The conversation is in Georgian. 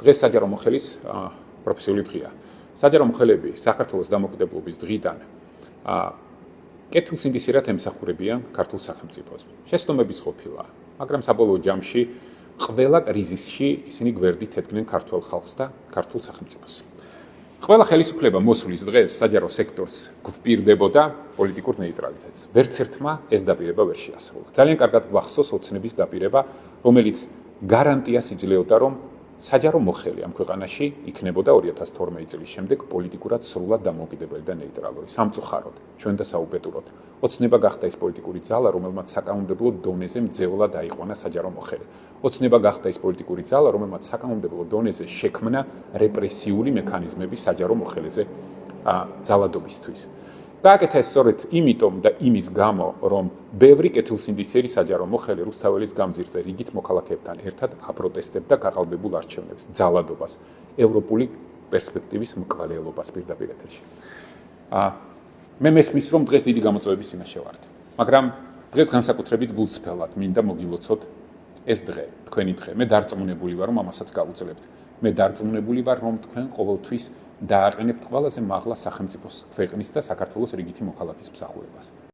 დღეს საჯარო მოხელის პროფესიული დღეა. საჯარო მოხელები საქართველოს დამოუკიდებლობის დღიდან კეთილსინდისიერად ემსახურებიან ქართულ სახელმწიფოს. შეცდომების ყოფილა, მაგრამ საბოლოო ჯამში ყველა კრიზისში ისინი გვერდით ედგნენ ქართულ ხალხს და ქართულ სახელმწიფოს. ყველა ხელისუფლება მოსulis დღეს საჯარო სექტორს გვპირდებოდა პოლიტიკურ ნეიტრალიტეტს. ვერც ერთმა ეს დაპირება ვერ შეასრულა. ძალიან კარგად გვახსოვს ოცნების დაპირება, რომელიც გარანტიას იძლეოდა, რომ საჯარო მოხელი ამ ქვეყანაში იქნებოდა 2012 წლის შემდეგ პოლიტიკურად სრულად დამოუკიდებელი და ნეიტრალური. სამწუხაროდ, ჩვენ და საუბედუროდ, ოცნება გახდა ის პოლიტიკური ძალა, რომელმაც საკანონმდებლო დონეზე მძევლად აიყვანა საჯარო მოხელი. ოცნება გახდა ის პოლიტიკური ძალა, რომელმაც საკანონმდებლო დონეზე შექმნა რეპრესიული მექანიზმები საჯარო მოხელიზე ძალადობისთვის. გააკეთა ეს სწორედ იმიტომ და იმის გამო, რომ ბევრი კეთილსინდისიერი საჯარო მოხელი რუსთაველის გამზირზე რიგით მოქალაქეებთან ერთად აპროტესტებდა გაყალბებულ არჩევნებს, ძალადობას, ევროპული პერსპექტივის მკვლელობას პირდაპირ ეთერში. მე მესმის, რომ დღეს დიდი გამოწვევების წინაშე ვართ, მაგრამ დღეს განსაკუთრებით გულწრფელად მინდა მოგილოცოთ ეს დღე, თქვენი დღე. მე დარწმუნებული ვარ, რომ ამასაც გავუძლებთ. მე დარწმუნებული ვარ, რომ თქვენ ყოველთვის დააყენებთ ყველაზე მაღლა სახელმწიფოს, ქვეყნის და საქართველოს რიგითი მოქალაქის მსახურებას.